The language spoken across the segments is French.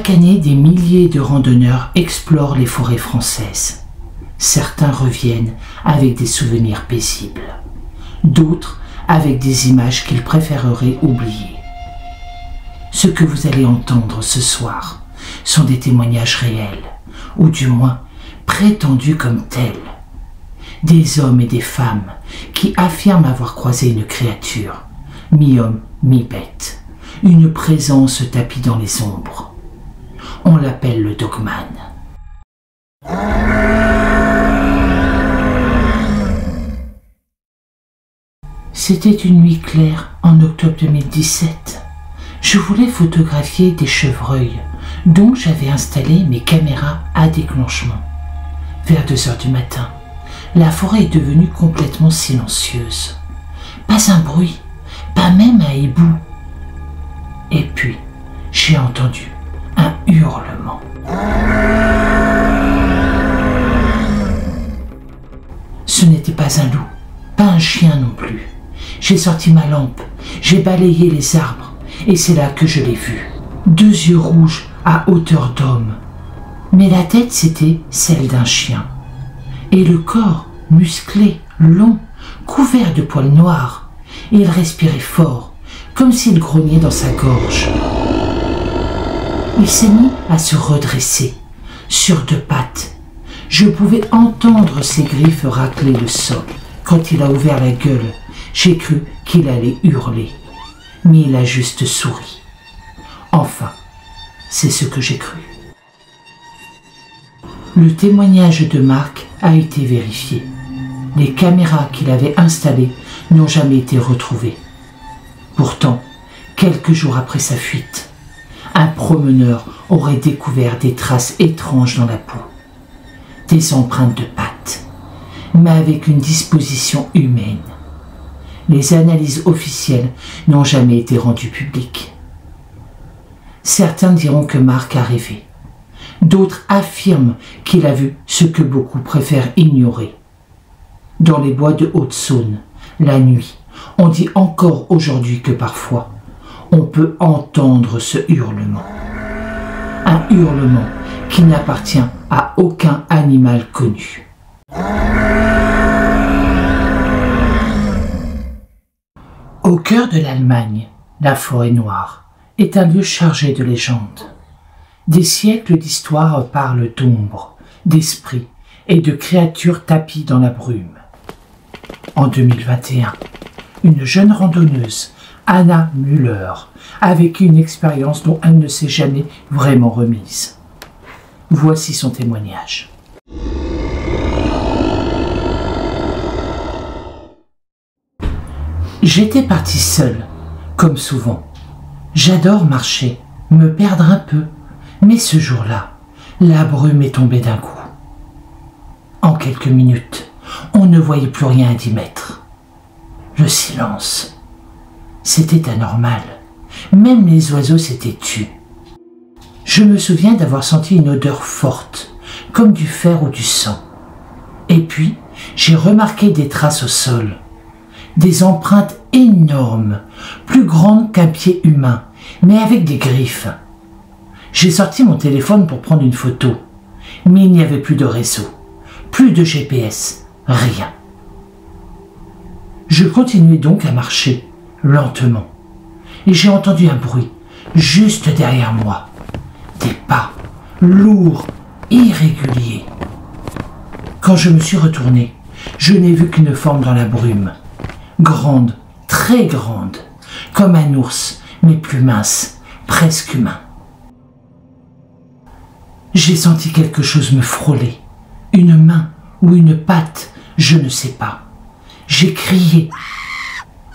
Chaque année, des milliers de randonneurs explorent les forêts françaises. Certains reviennent avec des souvenirs paisibles, d'autres avec des images qu'ils préféreraient oublier. Ce que vous allez entendre ce soir sont des témoignages réels, ou du moins prétendus comme tels. Des hommes et des femmes qui affirment avoir croisé une créature, mi-homme, mi-bête, une présence tapie dans les ombres. On l'appelle le Dogman. C'était une nuit claire en octobre 2017. Je voulais photographier des chevreuils dont j'avais installé mes caméras à déclenchement. Vers 2 heures du matin, la forêt est devenue complètement silencieuse. Pas un bruit, pas même un hibou. Et puis, j'ai entendu un hurlement. Ce n'était pas un loup, pas un chien non plus. J'ai sorti ma lampe, j'ai balayé les arbres, et c'est là que je l'ai vu. 2 yeux rouges à hauteur d'homme. Mais la tête, c'était celle d'un chien. Et le corps, musclé, long, couvert de poils noirs. Et il respirait fort, comme s'il grognait dans sa gorge. Il s'est mis à se redresser, sur 2 pattes. Je pouvais entendre ses griffes racler le sol. Quand il a ouvert la gueule, j'ai cru qu'il allait hurler. Mais il a juste souri. Enfin, c'est ce que j'ai cru. Le témoignage de Marc a été vérifié. Les caméras qu'il avait installées n'ont jamais été retrouvées. Pourtant, quelques jours après sa fuite, un promeneur aurait découvert des traces étranges dans la peau. Des empreintes de pattes, mais avec une disposition humaine. Les analyses officielles n'ont jamais été rendues publiques. Certains diront que Marc a rêvé. D'autres affirment qu'il a vu ce que beaucoup préfèrent ignorer. Dans les bois de Haute-Saône, la nuit, on dit encore aujourd'hui que parfois, on peut entendre ce hurlement. Un hurlement qui n'appartient à aucun animal connu. Au cœur de l'Allemagne, la forêt noire est un lieu chargé de légendes. Des siècles d'histoire parlent d'ombres, d'esprits et de créatures tapies dans la brume. En 2021, une jeune randonneuse, Anna Müller, a vécu une expérience dont elle ne s'est jamais vraiment remise. Voici son témoignage. J'étais partie seule, comme souvent. J'adore marcher, me perdre un peu, mais ce jour-là, la brume est tombée d'un coup. En quelques minutes, on ne voyait plus rien à 10 mètres. Le silence. C'était anormal. Même les oiseaux s'étaient tus. Je me souviens d'avoir senti une odeur forte, comme du fer ou du sang. Et puis, j'ai remarqué des traces au sol. Des empreintes énormes, plus grandes qu'un pied humain, mais avec des griffes. J'ai sorti mon téléphone pour prendre une photo, mais il n'y avait plus de réseau, plus de GPS, rien. Je continuais donc à marcher, lentement, et j'ai entendu un bruit, juste derrière moi. Des pas, lourds, irréguliers. Quand je me suis retourné, je n'ai vu qu'une forme dans la brume. Grande, très grande, comme un ours, mais plus mince, presque humain. J'ai senti quelque chose me frôler, une main ou une patte, je ne sais pas. J'ai crié,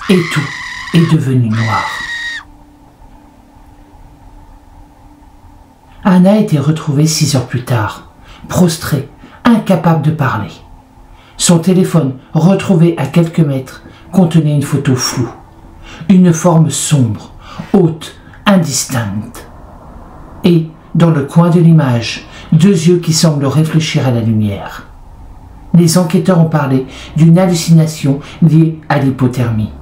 et tout est devenu noir. Anna a été retrouvée 6 heures plus tard, prostrée, incapable de parler. Son téléphone, retrouvé à quelques mètres, contenait une photo floue, une forme sombre, haute, indistincte. Et, dans le coin de l'image, 2 yeux qui semblent réfléchir à la lumière. Les enquêteurs ont parlé d'une hallucination liée à l'hypothermie.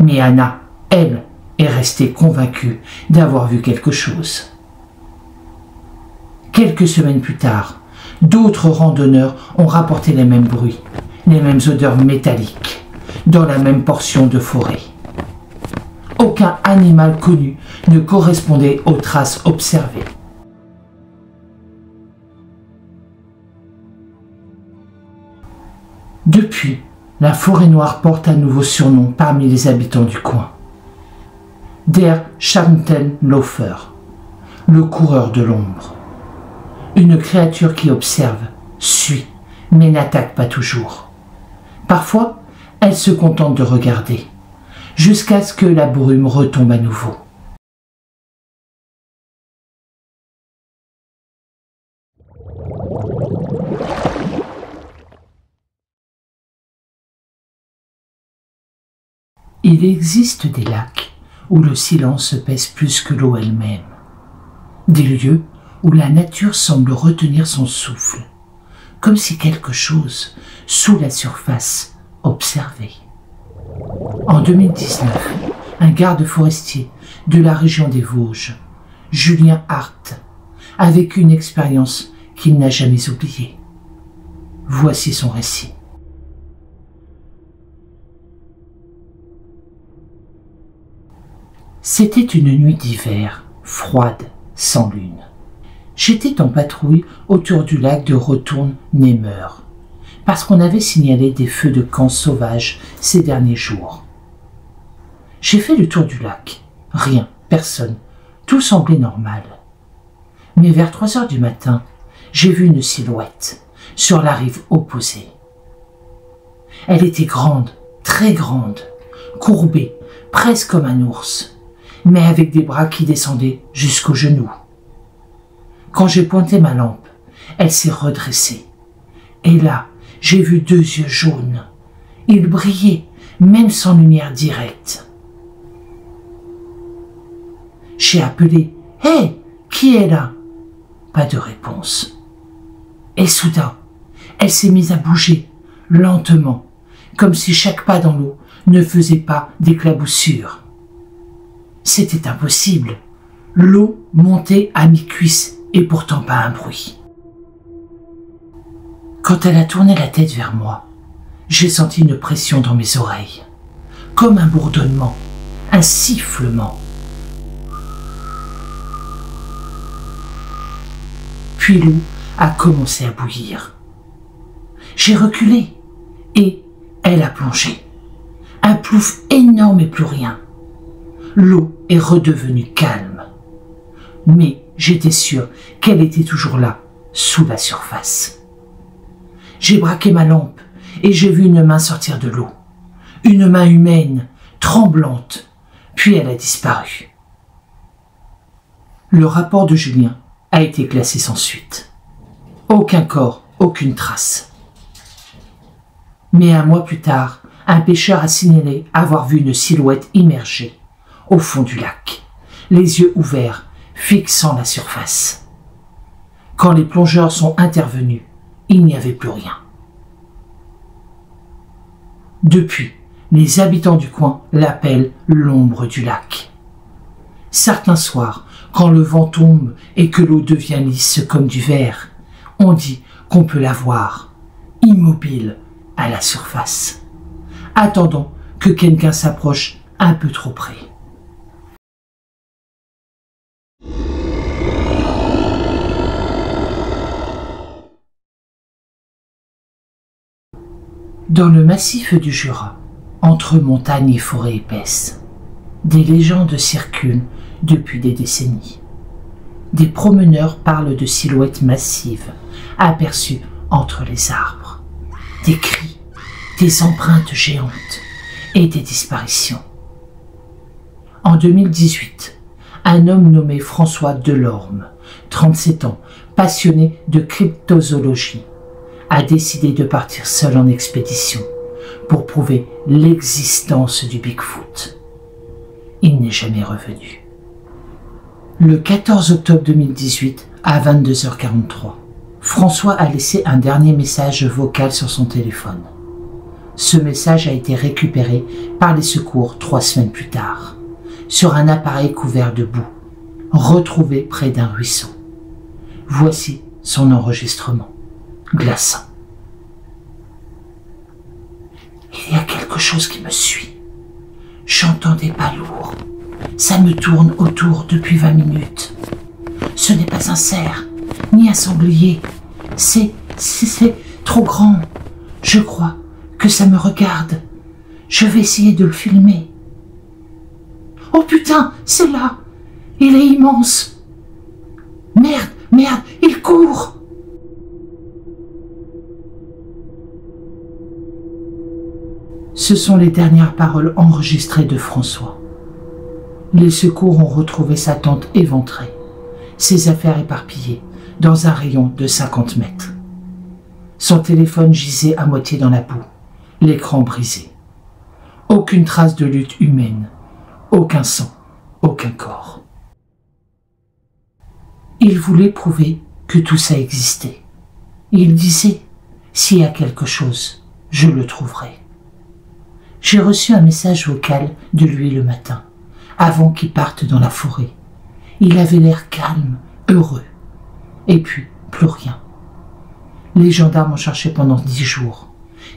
Mais Anna, elle, est restée convaincue d'avoir vu quelque chose. Quelques semaines plus tard, d'autres randonneurs ont rapporté les mêmes bruits, les mêmes odeurs métalliques, dans la même portion de forêt. Aucun animal connu ne correspondait aux traces observées. Depuis, la forêt noire porte un nouveau surnom parmi les habitants du coin. Der Schattenläufer, le coureur de l'ombre. Une créature qui observe, suit, mais n'attaque pas toujours. Parfois, elle se contente de regarder, jusqu'à ce que la brume retombe à nouveau. Il existe des lacs où le silence pèse plus que l'eau elle-même. Des lieux où la nature semble retenir son souffle, comme si quelque chose, sous la surface, observait. En 2019, un garde forestier de la région des Vosges, Julien Hart, a vécu une expérience qu'il n'a jamais oubliée. Voici son récit. C'était une nuit d'hiver, froide, sans lune. J'étais en patrouille autour du lac de Rotourne-Nemeur, parce qu'on avait signalé des feux de camp sauvages ces derniers jours. J'ai fait le tour du lac. Rien, personne. Tout semblait normal. Mais vers 3 heures du matin, j'ai vu une silhouette sur la rive opposée. Elle était grande, très grande, courbée, presque comme un ours, mais avec des bras qui descendaient jusqu'aux genoux. Quand j'ai pointé ma lampe, elle s'est redressée. Et là, j'ai vu 2 yeux jaunes. Ils brillaient, même sans lumière directe. J'ai appelé « Hé, qui est là ?» Pas de réponse. Et soudain, elle s'est mise à bouger, lentement, comme si chaque pas dans l'eau ne faisait pas d'éclaboussure. C'était impossible. L'eau montait à mi-cuisse et pourtant pas un bruit. Quand elle a tourné la tête vers moi, j'ai senti une pression dans mes oreilles, comme un bourdonnement, un sifflement. Puis l'eau a commencé à bouillir. J'ai reculé et elle a plongé. Un plouf énorme et plus rien. L'eau est redevenue calme. Mais j'étais sûr qu'elle était toujours là, sous la surface. J'ai braqué ma lampe et j'ai vu une main sortir de l'eau. Une main humaine, tremblante. Puis elle a disparu. Le rapport de Julien a été classé sans suite. Aucun corps, aucune trace. Mais un mois plus tard, un pêcheur a signalé avoir vu une silhouette immergée au fond du lac, les yeux ouverts, fixant la surface. Quand les plongeurs sont intervenus, il n'y avait plus rien. Depuis, les habitants du coin l'appellent l'ombre du lac. Certains soirs, quand le vent tombe et que l'eau devient lisse comme du verre, on dit qu'on peut la voir, immobile à la surface, attendant que quelqu'un s'approche un peu trop près. Dans le massif du Jura, entre montagnes et forêts épaisses, des légendes circulent depuis des décennies. Des promeneurs parlent de silhouettes massives aperçues entre les arbres, des cris, des empreintes géantes et des disparitions. En 2018, un homme nommé François Delorme, 37 ans, passionné de cryptozoologie, a décidé de partir seul en expédition pour prouver l'existence du Bigfoot. Il n'est jamais revenu. Le 14 octobre 2018, à 22h43, François a laissé un dernier message vocal sur son téléphone. Ce message a été récupéré par les secours 3 semaines plus tard, sur un appareil couvert de boue, retrouvé près d'un ruisseau. Voici son enregistrement, glaçant. Il y a quelque chose qui me suit. J'entends des pas lourds. Ça me tourne autour depuis 20 minutes. Ce n'est pas un cerf, ni un sanglier. C'est trop grand. Je crois que ça me regarde. Je vais essayer de le filmer. Oh putain, c'est là. Il est immense. Merde, il court. Ce sont les dernières paroles enregistrées de François. Les secours ont retrouvé sa tente éventrée, ses affaires éparpillées, dans un rayon de 50 mètres. Son téléphone gisait à moitié dans la boue, l'écran brisé. Aucune trace de lutte humaine, aucun sang, aucun corps. Il voulait prouver que tout ça existait. Il disait, s'il y a quelque chose, je le trouverai. J'ai reçu un message vocal de lui le matin, avant qu'il parte dans la forêt. Il avait l'air calme, heureux. Et puis, plus rien. Les gendarmes ont cherché pendant 10 jours.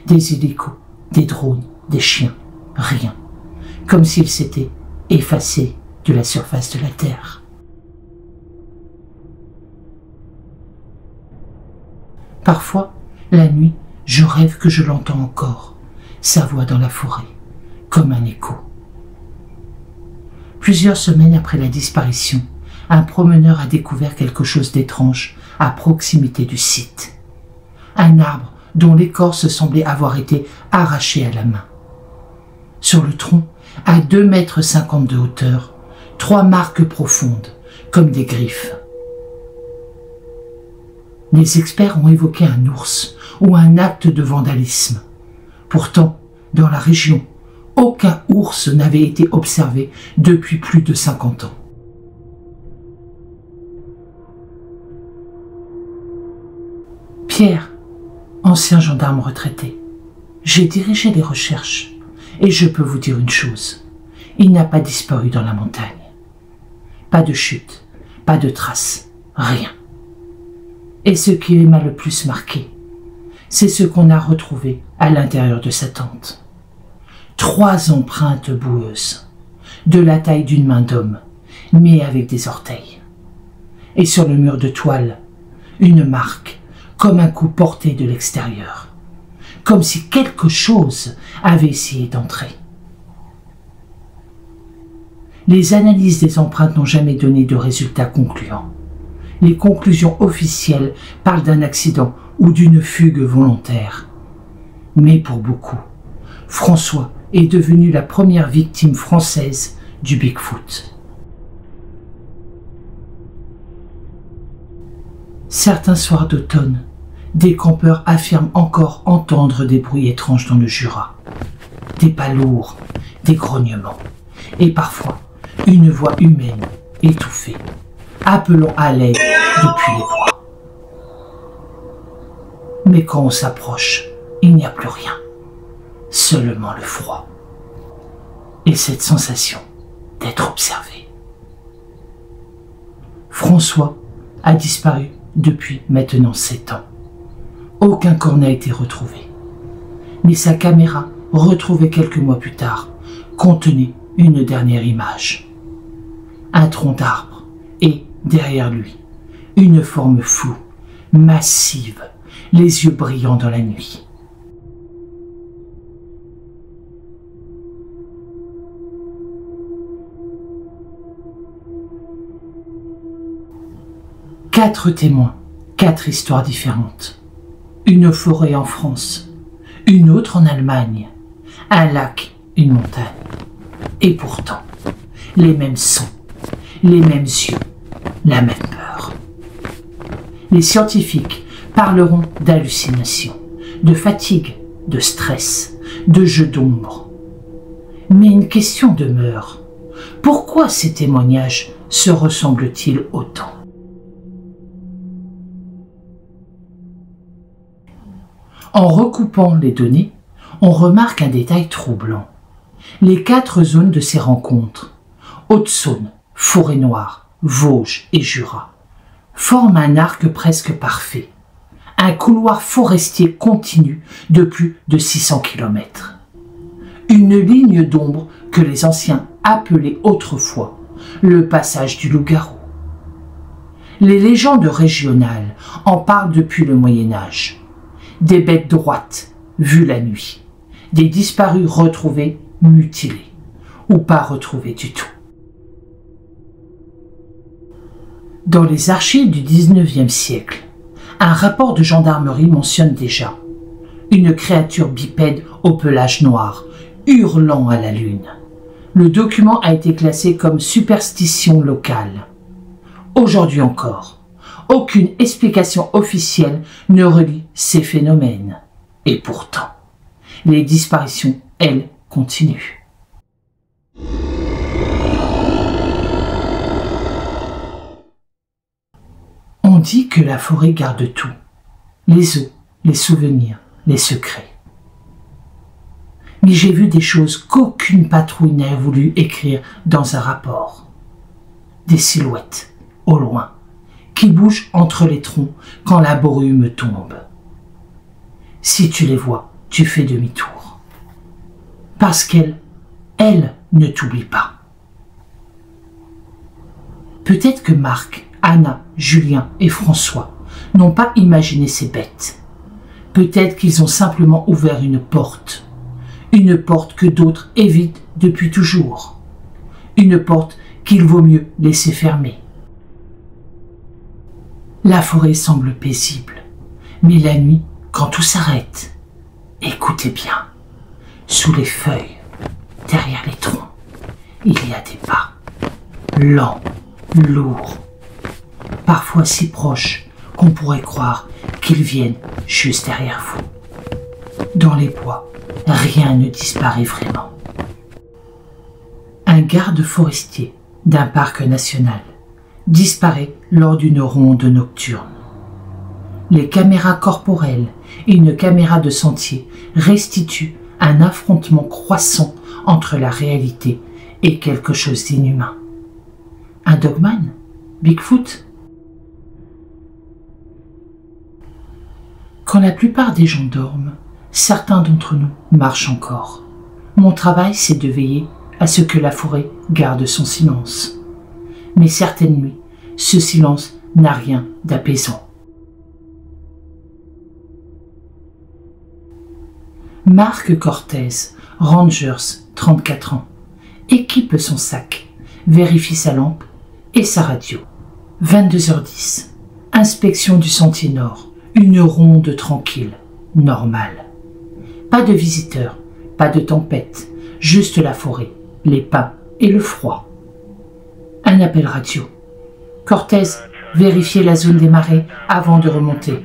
Des hélicos, des drones, des chiens, rien. Comme s'il s'était effacé de la surface de la terre. Parfois, la nuit, je rêve que je l'entends encore, sa voix dans la forêt, comme un écho. Plusieurs semaines après la disparition, un promeneur a découvert quelque chose d'étrange à proximité du site. Un arbre dont l'écorce semblait avoir été arrachée à la main. Sur le tronc, à 2,50 m de hauteur, 3 marques profondes, comme des griffes. Les experts ont évoqué un ours ou un acte de vandalisme. Pourtant, dans la région, aucun ours n'avait été observé depuis plus de 50 ans. Pierre, ancien gendarme retraité, j'ai dirigé les recherches et je peux vous dire une chose, il n'a pas disparu dans la montagne. Pas de chute, pas de traces, rien. Et ce qui m'a le plus marqué, c'est ce qu'on a retrouvé à l'intérieur de sa tente. 3 empreintes boueuses, de la taille d'une main d'homme, mais avec des orteils. Et sur le mur de toile, une marque, comme un coup porté de l'extérieur, comme si quelque chose avait essayé d'entrer. Les analyses des empreintes n'ont jamais donné de résultats concluants. Les conclusions officielles parlent d'un accident ou d'une fugue volontaire. Mais pour beaucoup, François est devenu la première victime française du Bigfoot. Certains soirs d'automne, des campeurs affirment encore entendre des bruits étranges dans le Jura. Des pas lourds, des grognements, et parfois une voix humaine étouffée, appelant à l'aide depuis les bois. Mais quand on s'approche, il n'y a plus rien, seulement le froid et cette sensation d'être observé. François a disparu depuis maintenant 7 ans. Aucun corps n'a été retrouvé, mais sa caméra, retrouvée quelques mois plus tard, contenait une dernière image. Un tronc d'arbre et, derrière lui, une forme floue, massive, les yeux brillants dans la nuit. Quatre témoins, 4 histoires différentes. Une forêt en France, une autre en Allemagne, un lac, une montagne. Et pourtant, les mêmes sons, les mêmes yeux, la même peur. Les scientifiques parleront d'hallucinations, de fatigue, de stress, de jeux d'ombre. Mais une question demeure. Pourquoi ces témoignages se ressemblent-ils autant ? En recoupant les données, on remarque un détail troublant. Les 4 zones de ces rencontres, Haute-Saône, Forêt-Noire, Vosges et Jura, forme un arc presque parfait, un couloir forestier continu de plus de 600 km. Une ligne d'ombre que les anciens appelaient autrefois le passage du loup-garou. Les légendes régionales en parlent depuis le Moyen-Âge. Des bêtes droites, vues la nuit, des disparus retrouvés mutilés, ou pas retrouvés du tout. Dans les archives du XIXe siècle, un rapport de gendarmerie mentionne déjà une créature bipède au pelage noir, hurlant à la lune. Le document a été classé comme superstition locale. Aujourd'hui encore, aucune explication officielle ne relie ces phénomènes. Et pourtant, les disparitions, elles, continuent. On dit que la forêt garde tout, les os, les souvenirs, les secrets. Mais j'ai vu des choses qu'aucune patrouille n'a voulu écrire dans un rapport. Des silhouettes, au loin, qui bougent entre les troncs quand la brume tombe. Si tu les vois, tu fais demi-tour. Parce qu'elle ne t'oublie pas. Peut-être que Marc, Anna, Julien et François n'ont pas imaginé ces bêtes. Peut-être qu'ils ont simplement ouvert une porte que d'autres évitent depuis toujours, une porte qu'il vaut mieux laisser fermer. La forêt semble paisible, mais la nuit, quand tout s'arrête, écoutez bien, sous les feuilles, derrière les troncs, il y a des pas, lents, lourds, parfois si proches qu'on pourrait croire qu'ils viennent juste derrière vous. Dans les bois, rien ne disparaît vraiment. Un garde forestier d'un parc national disparaît lors d'une ronde nocturne. Les caméras corporelles et une caméra de sentier restituent un affrontement croissant entre la réalité et quelque chose d'inhumain. Un dogman? Bigfoot? Quand la plupart des gens dorment, certains d'entre nous marchent encore. Mon travail, c'est de veiller à ce que la forêt garde son silence. Mais certaines nuits, ce silence n'a rien d'apaisant. Marc Cortez, Rangers, 34 ans, équipe son sac, vérifie sa lampe et sa radio. 22h10, inspection du sentier nord, une ronde tranquille, normale. Pas de visiteurs, pas de tempête, juste la forêt, les pins et le froid. Un appel radio. Cortez, vérifiez la zone des marais avant de remonter.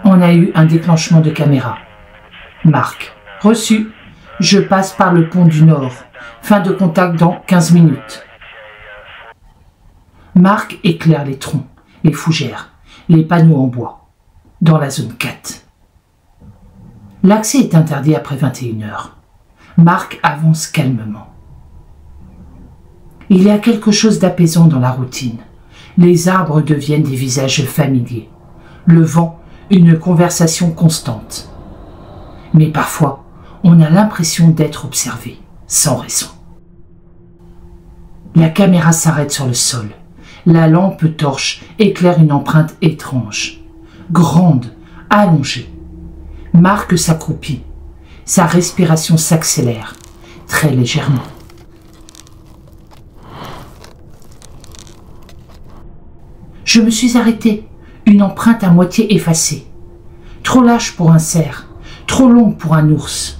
On a eu un déclenchement de caméra. Marc, reçu. Je passe par le pont du Nord. Fin de contact dans 15 minutes. Marc éclaire les troncs, les fougères, les panneaux en bois, dans la zone 4. L'accès est interdit après 21h. Marc avance calmement. Il y a quelque chose d'apaisant dans la routine. Les arbres deviennent des visages familiers. Le vent, une conversation constante. Mais parfois, on a l'impression d'être observé, sans raison. La caméra s'arrête sur le sol. La lampe torche éclaire une empreinte étrange. Grande, allongée. Marc s'accroupit. Sa respiration s'accélère, très légèrement. Je me suis arrêté, une empreinte à moitié effacée. Trop lâche pour un cerf, trop longue pour un ours.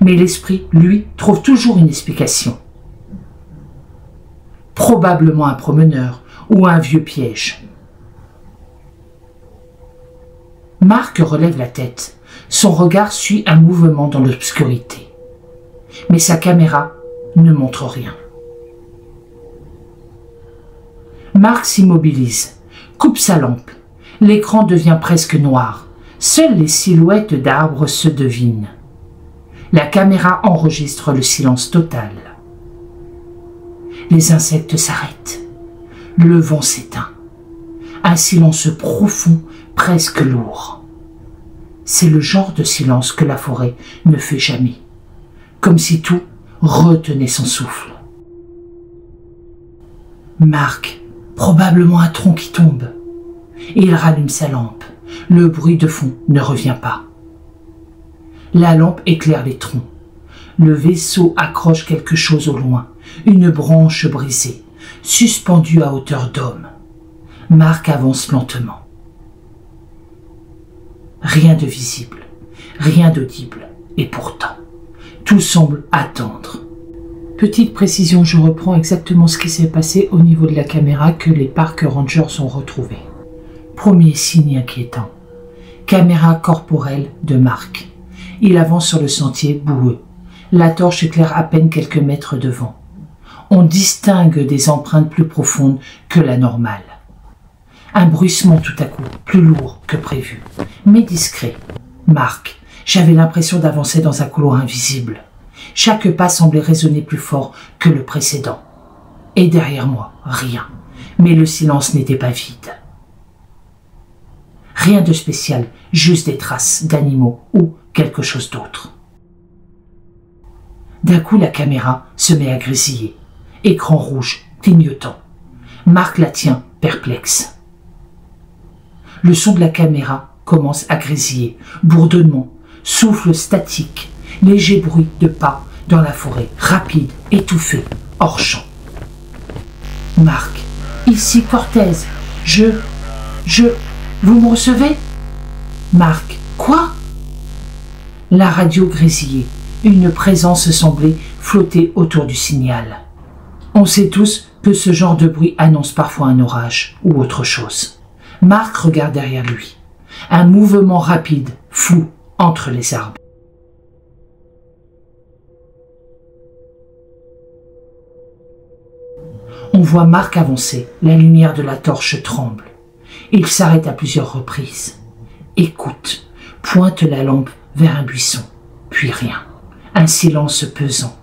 Mais l'esprit, lui, trouve toujours une explication. Probablement un promeneur ou un vieux piège. Marc relève la tête. Son regard suit un mouvement dans l'obscurité. Mais sa caméra ne montre rien. Marc s'immobilise, coupe sa lampe. L'écran devient presque noir. Seules les silhouettes d'arbres se devinent. La caméra enregistre le silence total. Les insectes s'arrêtent. Le vent s'éteint. Un silence profond, presque lourd. C'est le genre de silence que la forêt ne fait jamais, comme si tout retenait son souffle. Marc, probablement un tronc qui tombe. Il rallume sa lampe. Le bruit de fond ne revient pas. La lampe éclaire les troncs. Le vaisseau accroche quelque chose au loin, une branche brisée, suspendue à hauteur d'homme. Marc avance lentement. Rien de visible, rien d'audible, et pourtant, tout semble attendre. Petite précision, je reprends exactement ce qui s'est passé au niveau de la caméra que les park rangers ont retrouvé. Premier signe inquiétant. Caméra corporelle de Marc. Il avance sur le sentier boueux. La torche éclaire à peine quelques mètres devant. On distingue des empreintes plus profondes que la normale. Un bruissement tout à coup, plus lourd que prévu, mais discret. Marc, j'avais l'impression d'avancer dans un couloir invisible. Chaque pas semblait résonner plus fort que le précédent. Et derrière moi, rien. Mais le silence n'était pas vide. Rien de spécial, juste des traces d'animaux ou quelque chose d'autre. D'un coup, la caméra se met à grésiller. Écran rouge, clignotant. Marc la tient, perplexe. Le son de la caméra commence à grésiller. Bourdonnement, souffle statique, léger bruit de pas dans la forêt, rapide, étouffé, hors champ. Marc, ici Cortez, vous me recevez? Marc, quoi? La radio grésillait. Une présence semblait flotter autour du signal. On sait tous que ce genre de bruit annonce parfois un orage ou autre chose. Marc regarde derrière lui. Un mouvement rapide, flou, entre les arbres. On voit Marc avancer. La lumière de la torche tremble. Il s'arrête à plusieurs reprises. Écoute, pointe la lampe vers un buisson, puis rien. Un silence pesant.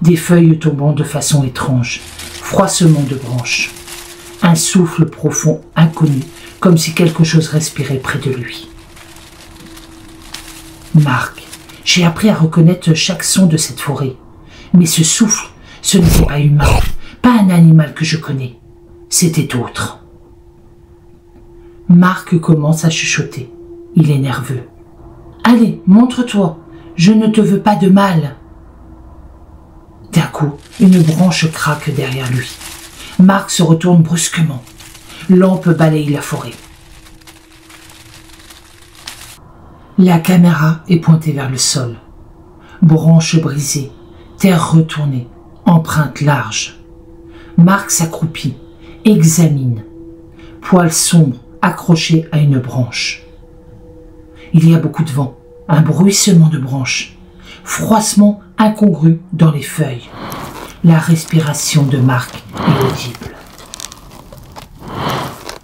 Des feuilles tombant de façon étrange, froissement de branches. Un souffle profond, inconnu, comme si quelque chose respirait près de lui. Marc, j'ai appris à reconnaître chaque son de cette forêt. Mais ce souffle, ce n'était pas humain, pas un animal que je connais. C'était autre. Marc commence à chuchoter. Il est nerveux. « Allez, montre-toi, je ne te veux pas de mal. » D'un coup, une branche craque derrière lui. Marc se retourne brusquement. Lampe balaye la forêt. La caméra est pointée vers le sol. Branche brisée, terre retournée, empreinte large. Marc s'accroupit, examine. Poils sombres accrochés à une branche. Il y a beaucoup de vent, un bruissement de branches, froissement incongru dans les feuilles. La respiration de Marc est audible.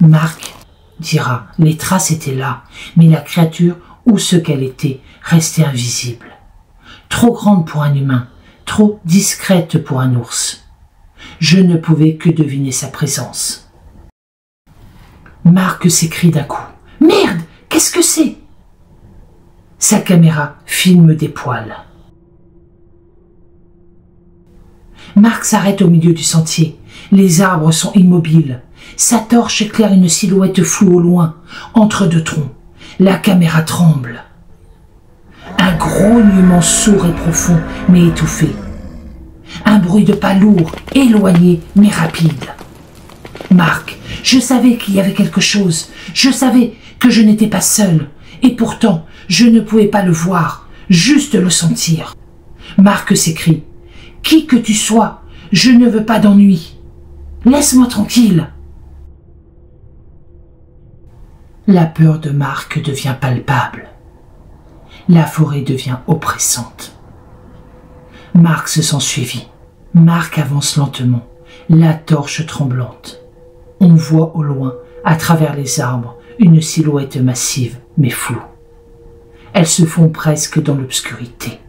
Marc dira, les traces étaient là, mais la créature ou ce qu'elle était restait invisible. Trop grande pour un humain, trop discrète pour un ours. Je ne pouvais que deviner sa présence. Marc s'écrie d'un coup. « Merde, qu'est-ce que c'est ?» Sa caméra filme des poils. Marc s'arrête au milieu du sentier. Les arbres sont immobiles. Sa torche éclaire une silhouette floue au loin, entre deux troncs. La caméra tremble. Un grognement sourd et profond, mais étouffé. Un bruit de pas lourd, éloigné, mais rapide. Marc, je savais qu'il y avait quelque chose. Je savais que je n'étais pas seul. Et pourtant, je ne pouvais pas le voir, juste le sentir. Marc s'écrie. « Qui que tu sois, je ne veux pas d'ennui. Laisse-moi tranquille. » La peur de Marc devient palpable. La forêt devient oppressante. Marc se sent suivi. Marc avance lentement, la torche tremblante. On voit au loin, à travers les arbres, une silhouette massive mais floue. Elles se font presque dans l'obscurité.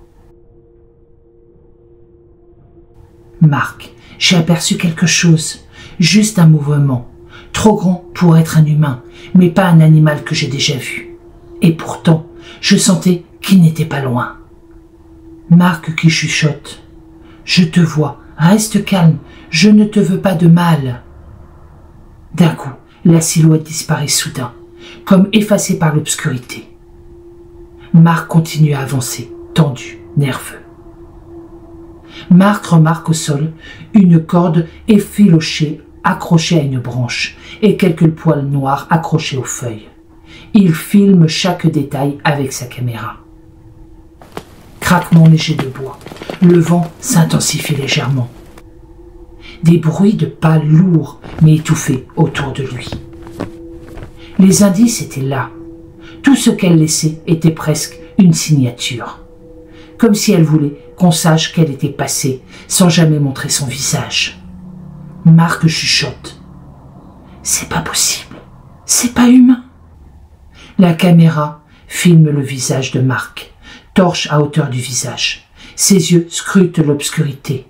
Marc, j'ai aperçu quelque chose, juste un mouvement, trop grand pour être un humain, mais pas un animal que j'ai déjà vu. Et pourtant, je sentais qu'il n'était pas loin. Marc qui chuchote. « Je te vois, reste calme, je ne te veux pas de mal. » D'un coup, la silhouette disparaît soudain, comme effacée par l'obscurité. Marc continue à avancer, tendu, nerveux. Marc remarque au sol une corde effilochée accrochée à une branche et quelques poils noirs accrochés aux feuilles. Il filme chaque détail avec sa caméra. Craquement léger de bois. Le vent s'intensifie légèrement. Des bruits de pas lourds mais étouffés autour de lui. Les indices étaient là. Tout ce qu'elle laissait était presque une signature. Comme si elle voulait qu'on sache qu'elle était passée sans jamais montrer son visage. Marc chuchote. « C'est pas possible. C'est pas humain. » La caméra filme le visage de Marc, torche à hauteur du visage. Ses yeux scrutent l'obscurité.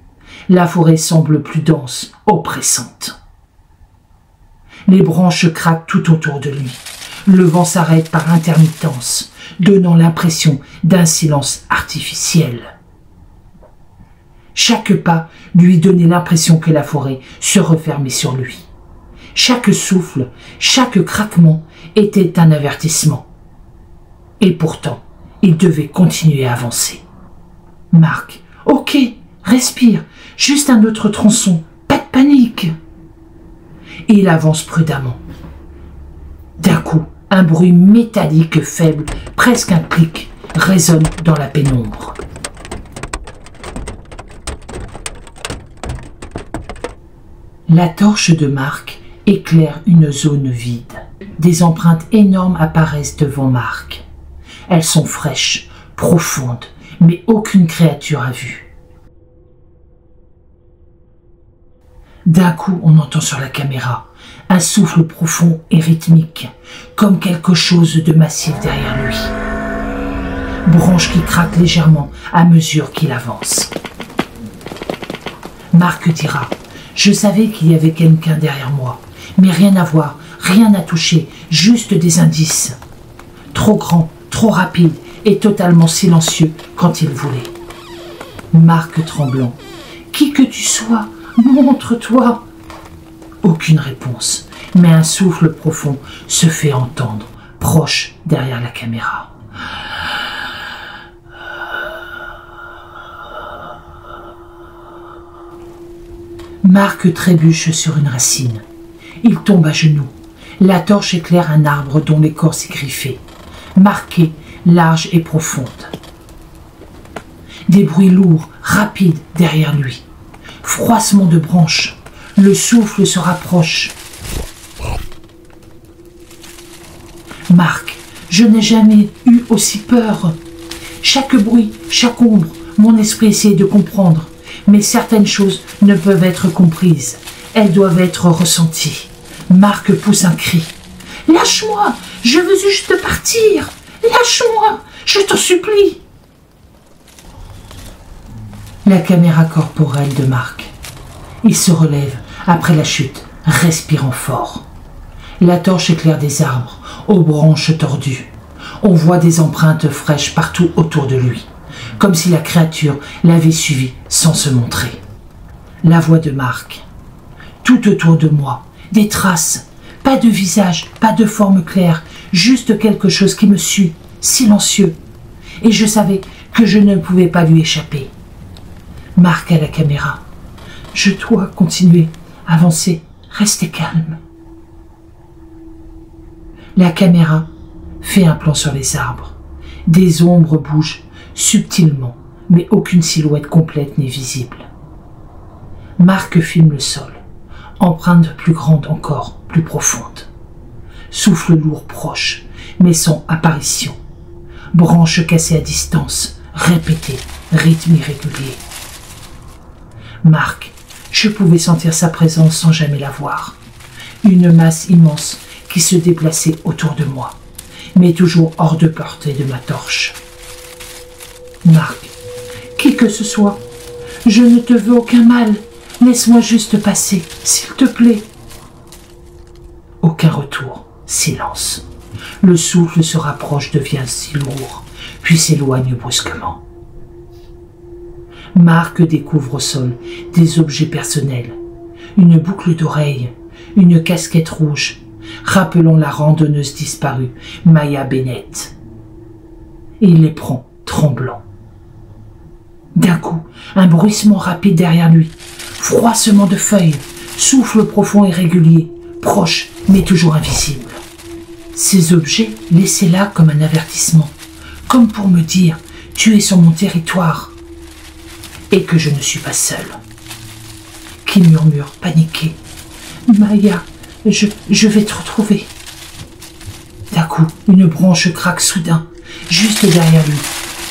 La forêt semble plus dense, oppressante. Les branches craquent tout autour de lui. Le vent s'arrête par intermittence, donnant l'impression d'un silence artificiel. Chaque pas lui donnait l'impression que la forêt se refermait sur lui. Chaque souffle, chaque craquement était un avertissement. Et pourtant, il devait continuer à avancer. Marc, ok, respire, juste un autre tronçon, pas de panique. Il avance prudemment. D'un coup, un bruit métallique faible, presque un clic, résonne dans la pénombre. La torche de Marc éclaire une zone vide. Des empreintes énormes apparaissent devant Marc. Elles sont fraîches, profondes, mais aucune créature à vue. D'un coup, on entend sur la caméra un souffle profond et rythmique, comme quelque chose de massif derrière lui. Branches qui craquent légèrement à mesure qu'il avance. Marc dira « Je savais qu'il y avait quelqu'un derrière moi, mais rien à voir, rien à toucher, juste des indices. » Trop grand, trop rapide et totalement silencieux quand il voulait. Marc tremblant. « Qui que tu sois, montre-toi !» Aucune réponse, mais un souffle profond se fait entendre, proche derrière la caméra. Marc trébuche sur une racine. Il tombe à genoux. La torche éclaire un arbre dont l'écorce est griffée, marquée, large et profonde. Des bruits lourds, rapides derrière lui. Froissement de branches. Le souffle se rapproche. Marc, je n'ai jamais eu aussi peur. Chaque bruit, chaque ombre, mon esprit essayait de comprendre. Mais certaines choses ne peuvent être comprises. Elles doivent être ressenties. Marc pousse un cri. « Lâche-moi! Je veux juste partir! Lâche-moi! Je t'en supplie !» La caméra corporelle de Marc. Il se relève après la chute, respirant fort. La torche éclaire des arbres, aux branches tordues. On voit des empreintes fraîches partout autour de lui, comme si la créature l'avait suivi sans se montrer. La voix de Marc. Tout autour de moi, des traces, pas de visage, pas de forme claire, juste quelque chose qui me suit, silencieux. Et je savais que je ne pouvais pas lui échapper. Marc à la caméra. Je dois continuer, avancer, rester calme. La caméra fait un plan sur les arbres. Des ombres bougent subtilement, mais aucune silhouette complète n'est visible. Marc filme le sol, empreinte plus grande encore, plus profonde. Souffle lourd proche, mais sans apparition. Branches cassées à distance, répétées, rythme irrégulier. Marc, je pouvais sentir sa présence sans jamais la voir. Une masse immense qui se déplaçait autour de moi, mais toujours hors de portée de ma torche. Marc, qui que ce soit, je ne te veux aucun mal. Laisse-moi juste passer, s'il te plaît. Silence. Le souffle se rapproche, devient si lourd, puis s'éloigne brusquement. Marc découvre au sol des objets personnels, une boucle d'oreille, une casquette rouge, rappelant la randonneuse disparue, Maya Bennett. Il les prend, tremblant. D'un coup, un bruissement rapide derrière lui, froissement de feuilles, souffle profond et régulier, proche mais toujours invisible. Ces objets laissés là comme un avertissement, comme pour me dire « tu es sur mon territoire » et que je ne suis pas seul. Qui murmure, paniqué « Maya, je vais te retrouver ». D'un coup, une branche craque soudain, juste derrière lui.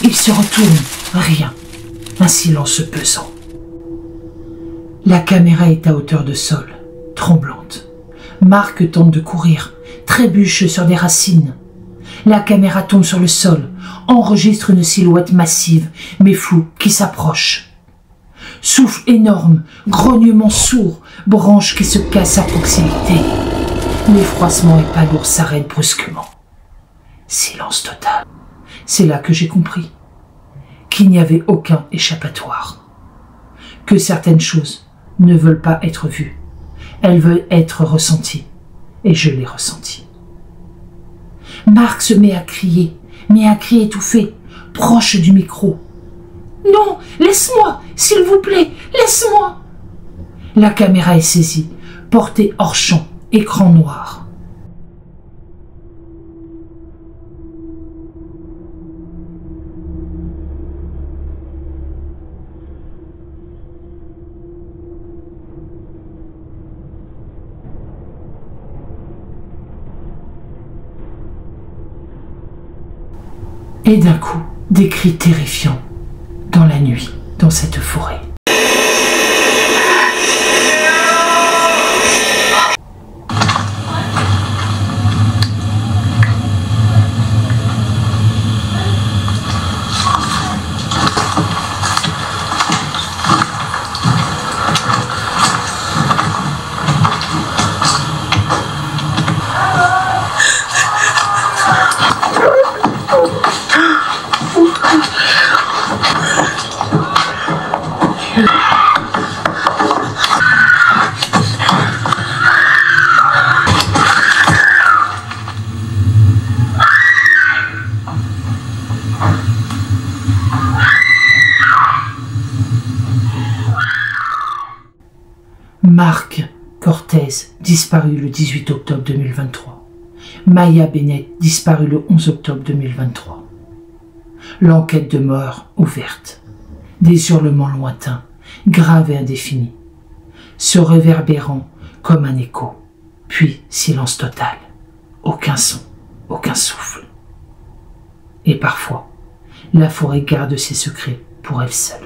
Il se retourne, rien, un silence pesant. La caméra est à hauteur de sol, tremblante. Marc tente de courir, trébuche sur des racines. La caméra tombe sur le sol, enregistre une silhouette massive, mais floue, qui s'approche. Souffle énorme, grognement sourd, branche qui se casse à proximité. L'effroissement et palourde s'arrête brusquement. Silence total. C'est là que j'ai compris qu'il n'y avait aucun échappatoire. Que certaines choses ne veulent pas être vues. Elles veulent être ressenties. Et je l'ai ressenti. Marc se met à crier, mais un cri étouffé, proche du micro. « Non, laisse-moi, s'il vous plaît, laisse-moi » La caméra est saisie, portée hors champ, écran noir. Et d'un coup, des cris terrifiants, dans la nuit, dans cette forêt. Marc Cortez, disparu le 18 octobre 2023. Maya Bennett, disparue le 11 octobre 2023. L'enquête demeure ouverte. Des hurlements lointains, graves et indéfinis, se réverbérant comme un écho. Puis silence total. Aucun son, aucun souffle. Et parfois, la forêt garde ses secrets pour elle seule.